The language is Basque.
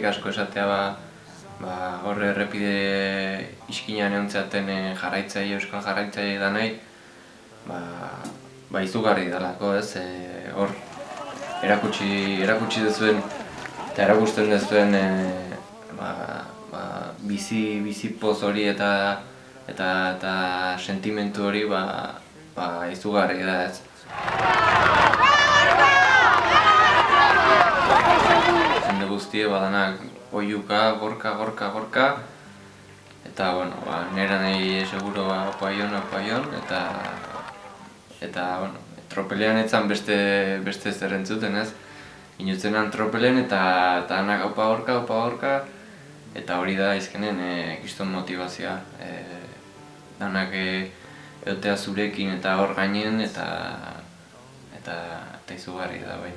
asko esatea hor errepide iskinean egontzaten euskal jarraitzaile da nahi, izugarri dalako, ez? Hor erakutsi dezuen eta erakusten dezuen bizi poz hori eta sentimentu hori izugarri da, ez? Jende guztie badanak oiuka, gorka, eta, nera nahi seguro opaion, eta, tropelean etzan beste zer entzuten, ez? Inutzenan tropelen eta anak opa gorka, eta hori da izkenen kiston motivazioa. Danak egotea zurekin eta hor gainen, eta izugarri da bai.